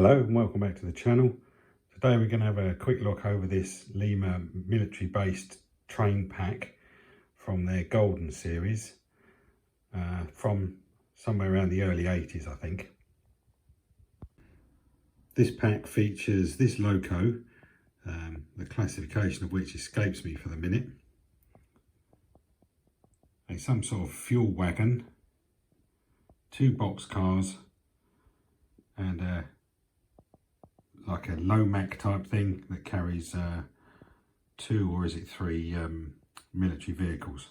Hello and welcome back to the channel. Today we're going to have a quick look over this Lima military based train pack from their Golden Series from somewhere around the early 80s, I think. This pack features this loco, the classification of which escapes me for the minute. Some sort of fuel wagon, 2 box cars and like a Lomac type thing that carries 2 or is it 3 military vehicles.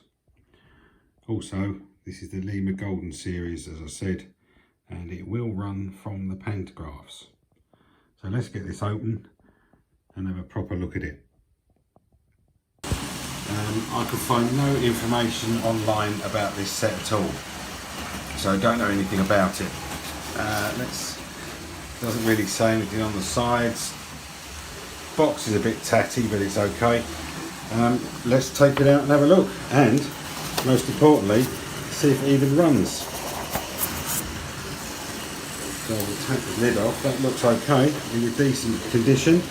Also, this is the Lima Golden Series, as I said, and it will run from the pantographs. So let's get this open and have a proper look at it. I could find no information online about this set at all, so I don't know anything about it. Doesn't really say anything on the sides. Box is a bit tatty, but it's okay. Let's take it out and have a look, and most importantly, see if it even runs. So we'll take the lid off. That looks okay, in a decent condition.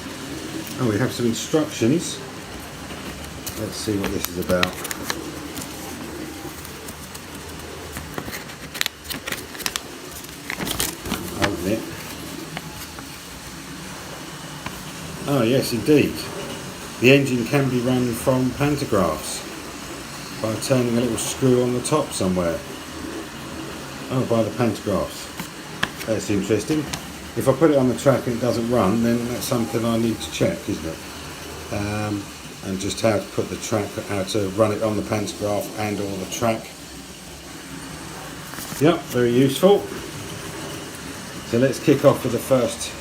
Oh, we have some instructions. Let's see what this is about. Open it. Oh yes, indeed. The engine can be run from pantographs by turning a little screw on the top somewhere. Oh, by the pantographs. That's interesting. If I put it on the track and it doesn't run, then that's something I need to check, isn't it? And just how to put the track, how to run it on the pantograph and or the track. Yep, very useful. So let's kick off with the first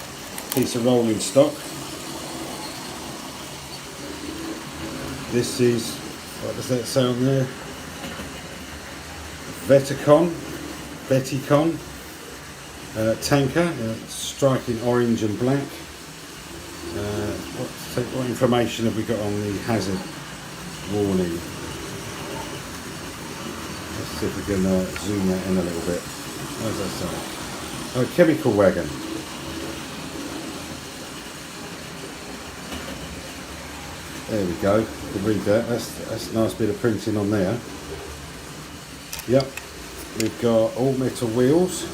piece of rolling stock. This is, what does that say on there? Veticon tanker, striking orange and black. What information have we got on the hazard warning? Let's see if we can zoom that in a little bit. What does that say? Oh, chemical wagon. There we go. You can read that. That's a nice bit of printing on there. Yep. We've got all metal wheels.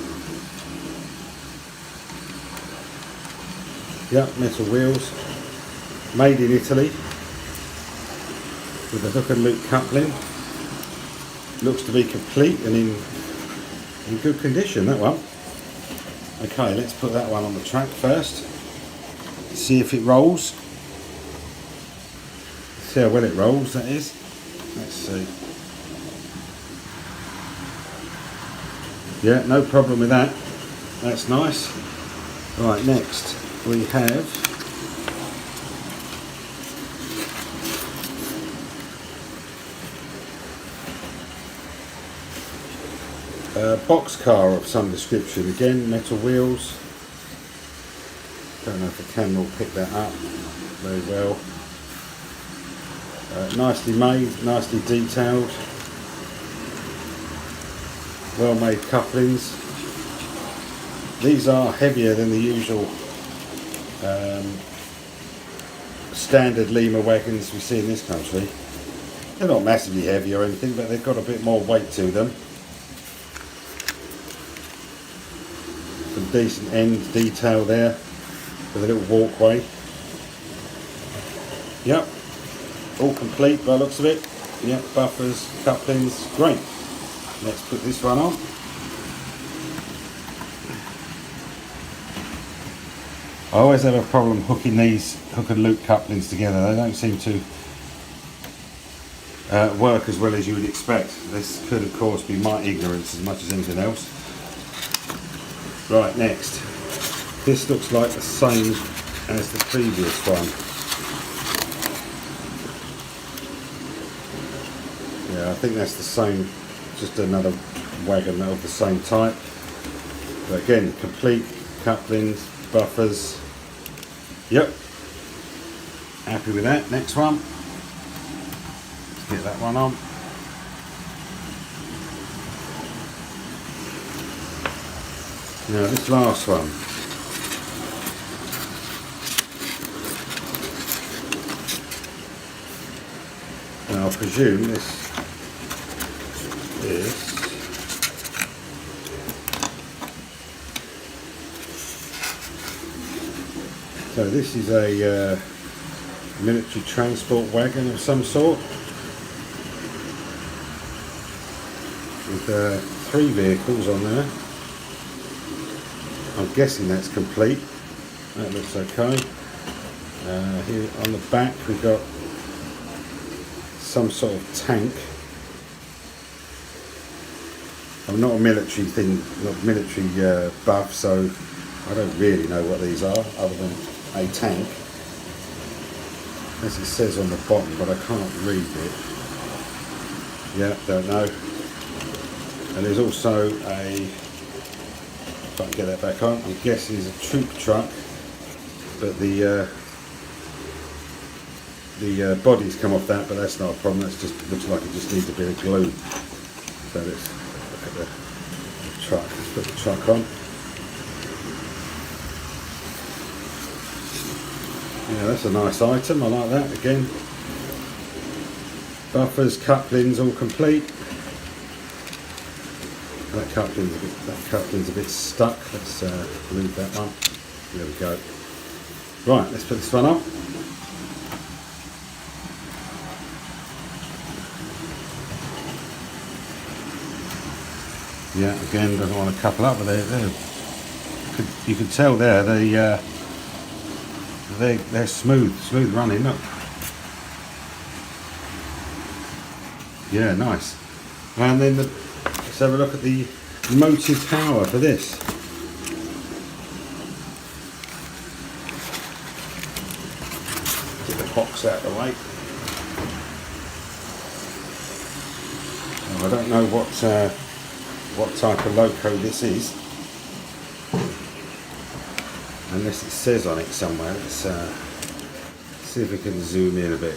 Yep, metal wheels. Made in Italy. With a hook and loop coupling. Looks to be complete and in good condition, that one. Okay, let's put that one on the track first. See if it rolls. See how well it rolls, that is. Let's see. Yeah, no problem with that. That's nice. Right, next we have a box car of some description. Again, metal wheels. Don't know if the camera will pick that up very well. Nicely made, nicely detailed, well made couplings. These are heavier than the usual standard Lima wagons we see in this country. They're not massively heavy or anything, but they've got a bit more weight to them. Some decent end detail there with a little walkway. Yep. All complete by the looks of it. Yep, buffers, couplings, great. Let's put this one on. I always have a problem hooking these hook and loop couplings together. They don't seem to work as well as you would expect. This could of course be my ignorance as much as anything else. Right, next. This looks like the same as the previous one. Yeah, I think that's the same, just another wagon of the same type. But again, complete couplings, buffers. Yep. Happy with that. Next one. Let's get that one on. Now this last one. presume this is so this is a military transport wagon of some sort with 3 vehicles on there. I'm guessing that's complete. That looks okay. Here on the back we've got some sort of tank. I'm not a military buff, so I don't really know what these are other than a tank, as it says on the bottom, but I can't read it. Yeah, don't know. And there's also a, if I can get that back on, I'm guessing it's a troop truck, but the body's come off that, but that's not a problem. That's just, looks like it just needs a bit of glue. So let's look at the truck. Let's put the truck on. Yeah, that's a nice item. I like that. Again, buffers, couplings, all complete. That coupling's a bit stuck. Let's remove that one. There we go. Right, let's put this one up. Yeah, again, doesn't want to couple up, but you can tell there they're smooth running. Look. Yeah, nice. And then let's have a look at the motive power for this. Get the box out of the way. I don't know what type of loco this is, unless it says on it somewhere. Let's see if we can zoom in a bit.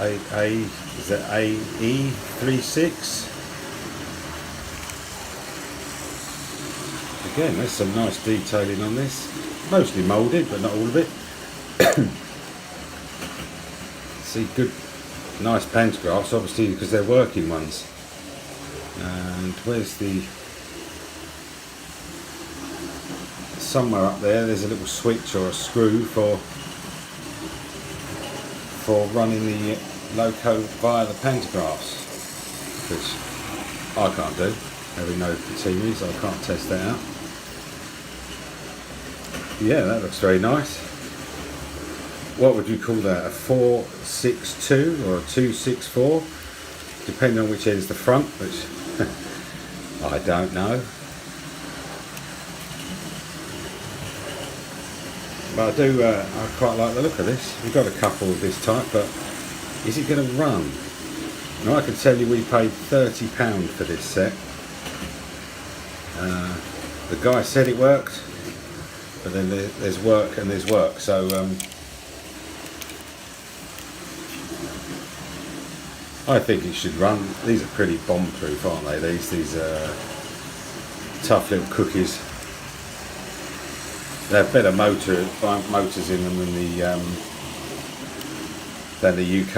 Is that AE36? Again, there's some nice detailing on this. Mostly moulded, but not all of it. See, good, nice pantographs, obviously, because they're working ones. And where's the... Somewhere up there's a little switch or a screw for running the loco via the pantographs, which I can't do. Having no patinis, I can't test that out. Yeah, that looks very nice. What would you call that? A 462 or a 264? Depending on which end's the front, which I don't know. But I quite like the look of this. We've got a couple of this type, but is it going to run? Now I can tell you we paid £30 for this set. The guy said it worked, but then there's work and there's work. So I think it should run. These are pretty bomb-proof, aren't they? These tough little cookies. They have better motors in them than the UK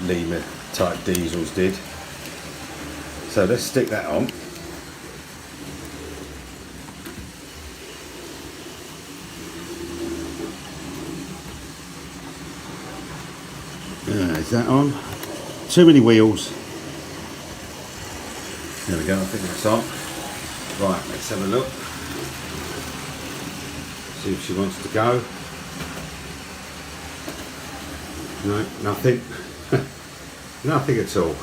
Lima type diesels did. So let's stick that on. Is that on? Too many wheels. There we go, I think that's on. Right, let's have a look. See if she wants to go. No, nothing. Nothing at all.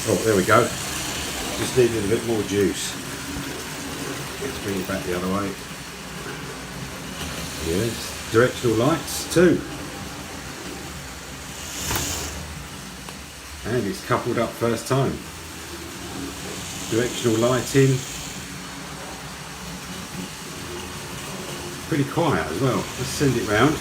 Oh, there we go. Just needed a bit more juice. Let's bring it back the other way. Yes, directional lights too. And it's coupled up first time. Directional lighting. Pretty quiet as well. Let's send it round.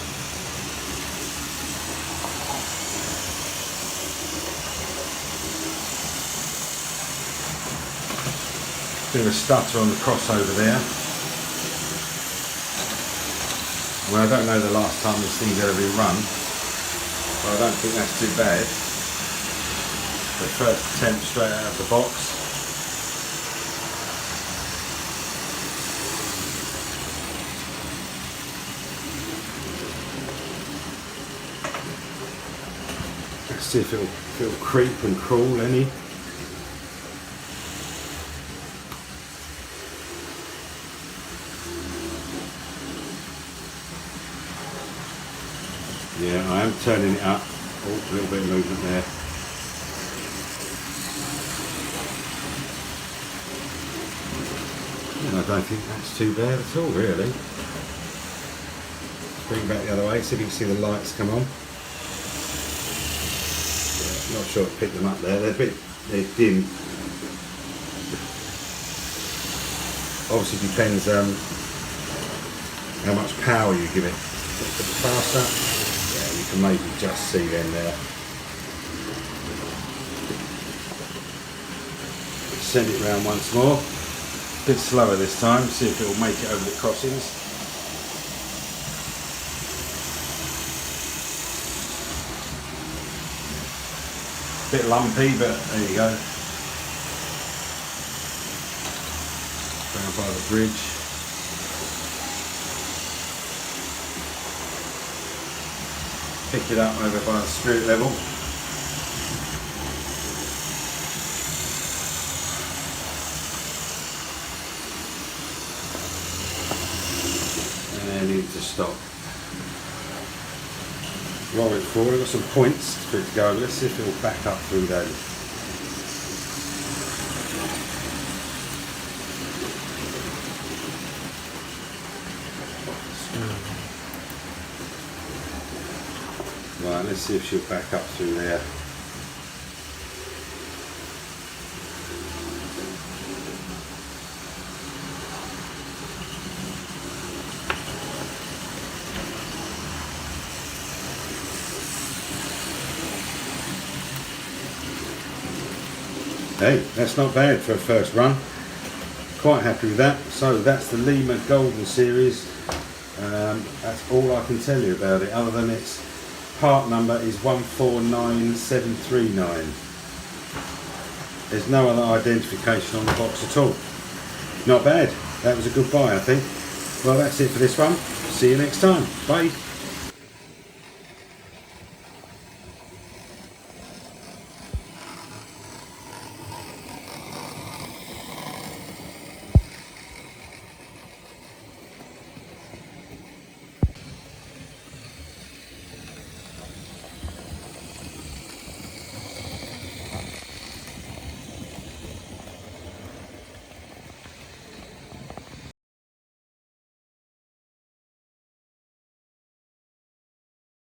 Bit of a stutter on the crossover there. Well, I don't know the last time this thing's ever been run, but I don't think that's too bad. The first attempt straight out of the box. Let's see if it'll creep and crawl any. Yeah, I am turning it up. Oh, a little bit of movement there. And I don't think that's too bad at all, really. Bring back the other way, see if you can see the lights come on. Yeah, not sure I picked them up there. They're dim. Obviously depends how much power you give it. A bit faster. Yeah, you can maybe just see them there. Send it round once more. A bit slower this time, see if it will make it over the crossings. Bit lumpy, but there you go. Round by the bridge. Pick it up over by the spirit level. And need to stop. Roll it forward. I've got some points for it to go over. Let's see if it will back up through those. Right, let's see if she'll back up through there. Hey, that's not bad for a first run. Quite happy with that. So that's the Lima Golden Series. That's all I can tell you about it, other than its part number is 149739. There's no other identification on the box at all. Not bad. That was a good buy, I think. Well, that's it for this one. See you next time. Bye.